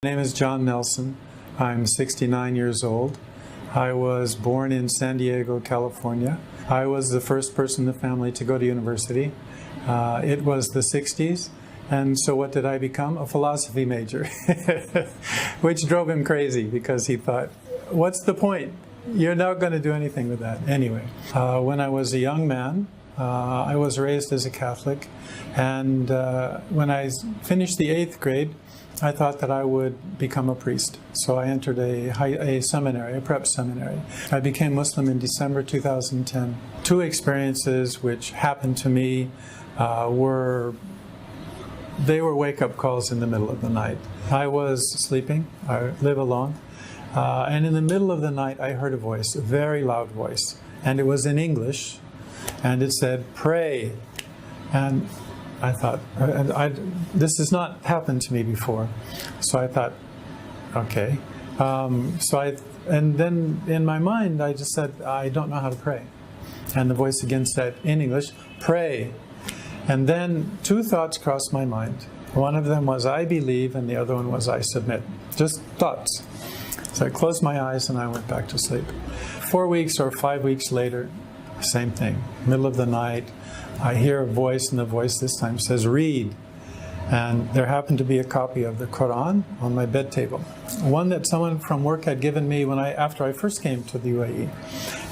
My name is John Nelson. I'm 69 years old. I was born in San Diego, California. I was the first person in the family to go to university. It was the 60s, and so what did I become? A philosophy major, which drove him crazy because he thought, what's the point? You're not going to do anything with that. Anyway, when I was a young man, I was raised as a Catholic, and when I finished the 8th grade, I thought that I would become a priest. So I entered a seminary, a prep seminary. I became Muslim in December 2010. Two experiences which happened to me were wake-up calls in the middle of the night. I was sleeping, I live alone, and in the middle of the night I heard a voice, a very loud voice, and it was in English, and it said, "Pray." And I thought, this has not happened to me before. So I thought, okay. And then in my mind, I just said, I don't know how to pray. And the voice again said, in English, "Pray." And then two thoughts crossed my mind. One of them was, I believe, and the other one was, I submit. Just thoughts. So I closed my eyes and I went back to sleep. 4 weeks or 5 weeks later, same thing. Middle of the night, I hear a voice, and the voice this time says, "Read." And there happened to be a copy of the Quran on my bed table. One that someone from work had given me after I first came to the UAE.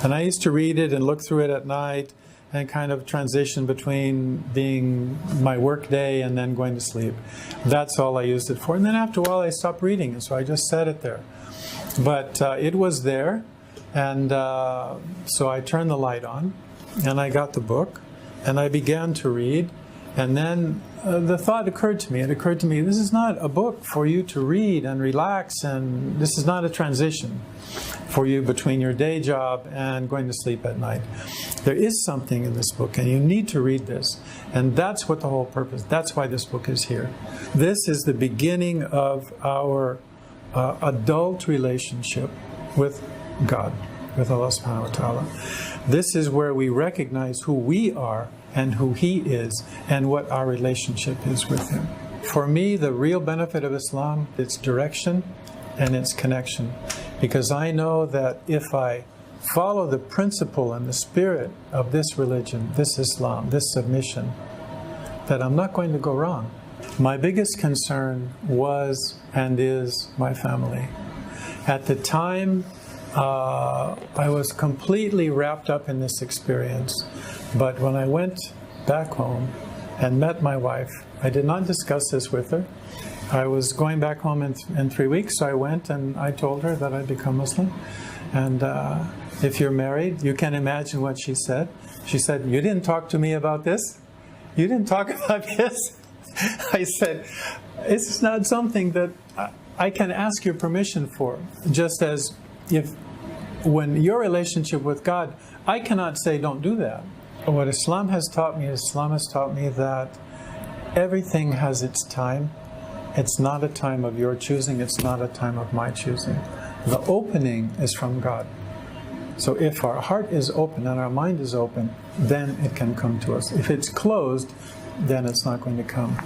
And I used to read it and look through it at night and kind of transition between being my work day and then going to sleep. That's all I used it for. And then after a while I stopped reading, and so I just set it there. But it was there, and so I turned the light on, and I got the book, and I began to read, and then the thought occurred to me. It occurred to me, this is not a book for you to read and relax, and this is not a transition for you between your day job and going to sleep at night. There is something in this book, and you need to read this. And that's what the whole purpose, that's why this book is here. This is the beginning of our adult relationship with God, with Allah subhanahu wa ta'ala. This is where we recognize who we are and who He is and what our relationship is with Him. For me, the real benefit of Islam, its direction and its connection. Because I know that if I follow the principle and the spirit of this religion, this Islam, this submission, that I'm not going to go wrong. My biggest concern was and is my family. At the time, I was completely wrapped up in this experience. But when I went back home and met my wife, I did not discuss this with her. I was going back home in 3 weeks, so I went and I told her that I'd become Muslim. And if you're married, you can imagine what she said. She said, "You didn't talk to me about this? You didn't talk about this?" I said, "It's not something that I can ask your permission for. Just as when your relationship with God, I cannot say don't do that." What Islam has taught me that everything has its time. It's not a time of your choosing. It's not a time of my choosing. The opening is from God. So if our heart is open and our mind is open, then it can come to us. If it's closed, then it's not going to come.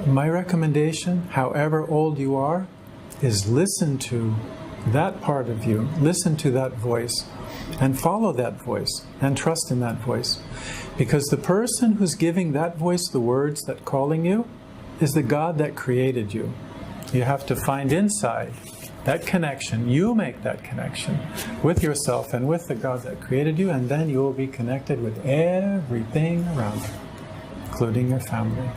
My recommendation, however old you are, is listen to that part of you, listen to that voice, and follow that voice, and trust in that voice. Because the person who's giving that voice the words that calling you is the God that created you. You have to find inside that connection. You make that connection with yourself and with the God that created you, and then you will be connected with everything around you, including your family.